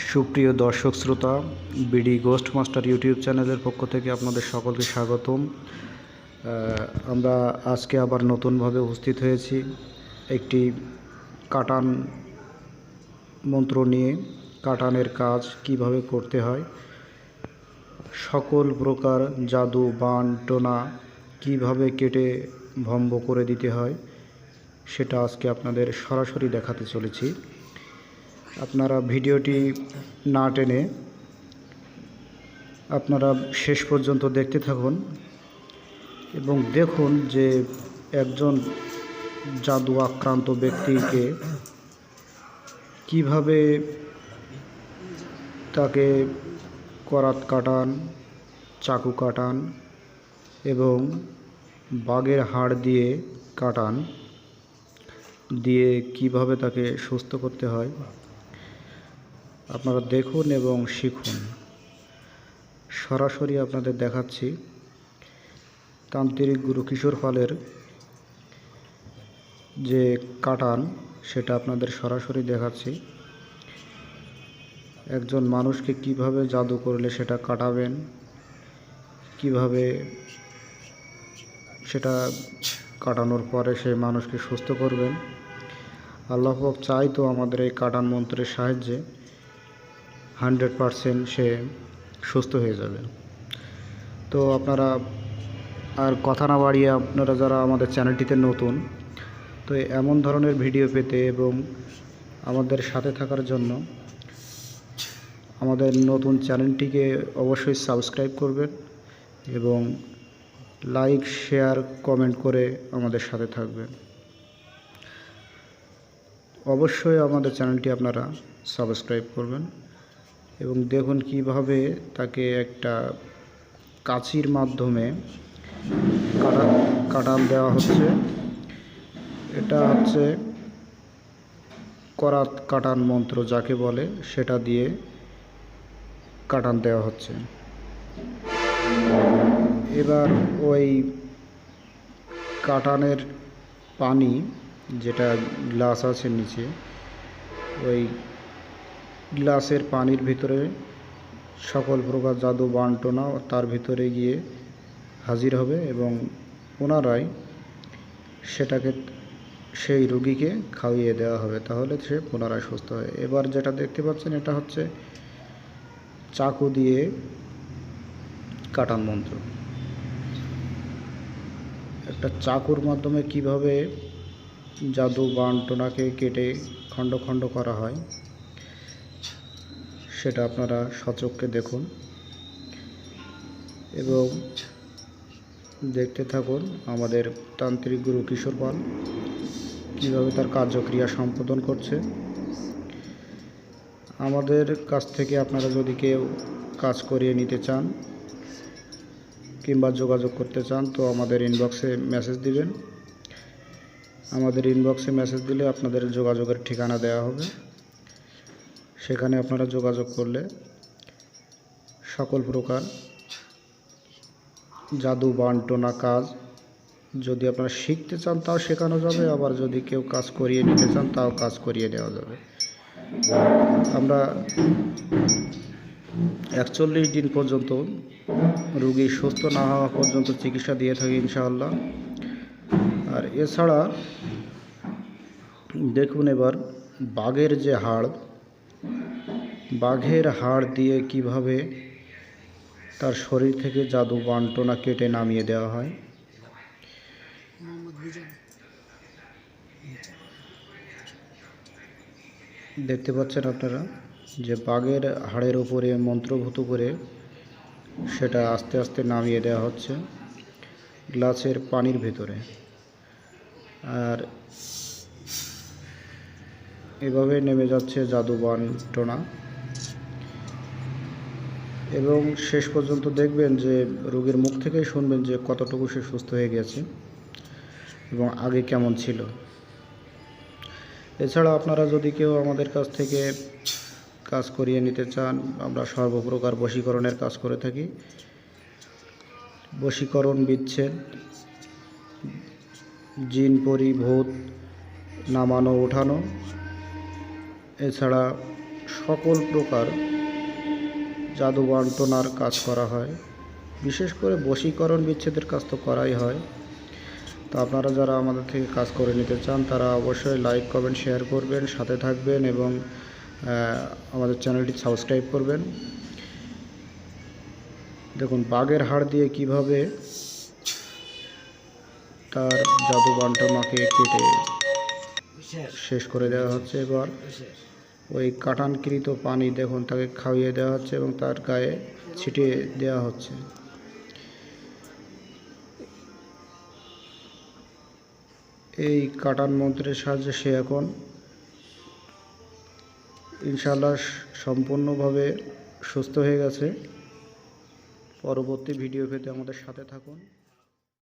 সুপ্রিয় দর্শক শ্রোতা, বিডি গোস্ট মাস্টার ইউটিউব চ্যানেলের পক্ষ থেকে আপনাদের সকলকে স্বাগতম। আমরা আজকে আবার নতুনভাবে উপস্থিত হয়েছি একটি কাটান মন্ত্র নিয়ে। কাটানের কাজ কিভাবে করতে হয়, সকল প্রকার জাদু বান টোনা কিভাবে কেটে ভম্ব করে দিতে হয়, সেটা আজকে আপনাদের সরাসরি দেখাতে চলেছি। আপনারা ভিডিওটি না টেনে আপনারা শেষ পর্যন্ত দেখতে থাকুন এবং দেখুন যে একজন জাদু আক্রান্ত ব্যক্তিকে কিভাবে তাকে করাত কাটান, চাকু কাটান এবং বাঘের হাড় দিয়ে কাটান দিয়ে কিভাবে তাকে সুস্থ করতে হয় আপনারা দেখুন এবং শিখুন। সরাসরি আপনাদের দেখাচ্ছি তান্ত্রিক গুরু কিশোর পালের যে কাটান, সেটা আপনাদের সরাসরি দেখাচ্ছি। একজন মানুষকে কিভাবে জাদু করলে সেটা কাটাবেন, কিভাবে সেটা কাটানোর পরে সেই মানুষকে সুস্থ করবেন। আল্লাহ পাক চাই তো আমাদের এই কাটান মন্ত্রের সাহায্যে 100% সে সুস্থ হয়ে যাবে। তো আপনারা আর কথা না বাড়িয়ে, আপনারা যারা আমাদের চ্যানেলটিতে নতুন, তো এমন ধরনের ভিডিও পেতে এবং আমাদের সাথে থাকার জন্য আমাদের নতুন চ্যানেলটিকে অবশ্যই সাবস্ক্রাইব করবেন এবং লাইক, শেয়ার, কমেন্ট করে আমাদের সাথে থাকবেন। অবশ্যই আমাদের চ্যানেলটি আপনারা সাবস্ক্রাইব করবেন এবং দেখুন কিভাবে তাকে একটা কাঁচির মাধ্যমে কাটান দেওয়া হচ্ছে। এটা হচ্ছে করাত কাটান মন্ত্র যাকে বলে, সেটা দিয়ে কাটান দেওয়া হচ্ছে। এবার ওই কাটানের পানি, যেটা গ্লাস আছে নিচে, ওই গ্লাসের পানির ভিতরে সকল প্রকার জাদু বান্টনা তার ভিতরে গিয়ে হাজির হবে এবং পুনরায় সেটাকে সেই রোগীকে খাইয়ে দেওয়া হবে, তাহলে সে পুনরায় সুস্থ হয়। এবার যেটা দেখতে পাচ্ছেন, এটা হচ্ছে চাকু দিয়ে কাটান মন্ত্র। একটা চাকুর মাধ্যমে কিভাবে জাদু বান্টনাকে কেটে খণ্ড খণ্ড করা হয় সেটা আপনারা সচক্ষে দেখুন এবং দেখতে থাকুন আমাদের তান্ত্রিক গুরু কিশোর পাল কীভাবে তার কার্যক্রিয়া সম্পাদন করছে। আমাদের কাছ থেকে আপনারা যদি কেউ কাজ করিয়ে নিতে চান কিংবা যোগাযোগ করতে চান, তো আমাদের ইনবক্সে মেসেজ দিবেন। আমাদের ইনবক্সে মেসেজ দিলে আপনাদের যোগাযোগের ঠিকানা দেওয়া হবে। সেখানে আপনারা যোগাযোগ করলে সকল প্রকার জাদু বান্টনা কাজ যদি আপনারা শিখতে চান তাও শেখানো যাবে, আবার যদি কেউ কাজ করিয়ে নিতে চান তাও কাজ করিয়ে দেওয়া যাবে। আমরা 41 দিন পর্যন্ত রোগী সুস্থ না হওয়া পর্যন্ত চিকিৎসা দিয়ে থাকি ইনশাআল্লাহ। আর এছাড়া দেখুন এবার বাঘের যে হাড়, বাঘের হাড় দিয়ে কিভাবে তার শরীর থেকে জাদু বান্টনা কেটে নামিয়ে দেওয়া হয়। দেখতে পাচ্ছেন আপনারা যে বাঘের হাড়ের উপরে মন্ত্রভূত করে সেটা আস্তে আস্তে নামিয়ে দেওয়া হচ্ছে গ্লাসের পানির ভেতরে। আর এভাবে নেমে যাচ্ছে জাদু বান্টনা এবং শেষ পর্যন্ত দেখবেন যে রোগীর মুখ থেকেই শুনবেন যে কতটুকু সে সুস্থ হয়ে গেছে এবং আগে কেমন ছিল। এছাড়া আপনারা যদি কেউ আমাদের কাছ থেকে কাজ করিয়ে নিতে চান, আমরা সর্বপ্রকার বশীকরণের কাজ করে থাকি। বশীকরণ, বিচ্ছেদ, জিন পরি ভূত নামানো ওঠানো, এছাড়া সকল প্রকার জাদু বান্টনার কাজ করা হয়। বিশেষ করে বশীকরণ বিচ্ছেদের কাজ তো করাই হয়। তো আপনারা যারা আমাদের থেকে কাজ করে নিতে চান তারা অবশ্যই লাইক কমেন্ট শেয়ার করবেন, সাথে থাকবেন এবং আমাদের চ্যানেলটি সাবস্ক্রাইব করবেন। দেখুন বাঘের হাড় দিয়ে কিভাবে তার জাদু বান্টনাকে কেটে শেষ করে দেওয়া হচ্ছে। এবার ওই কাটানকৃত পানি দেখুন তাকে খাইয়ে দেওয়া হচ্ছে এবং তার গায়ে ছিটিয়ে দেওয়া হচ্ছে। এই কাটান মন্ত্রের সাহায্যে সে এখন ইনশাআল্লাহ সম্পূর্ণভাবে সুস্থ হয়ে গেছে। পরবর্তী ভিডিও পেতে আমাদের সাথে থাকুন।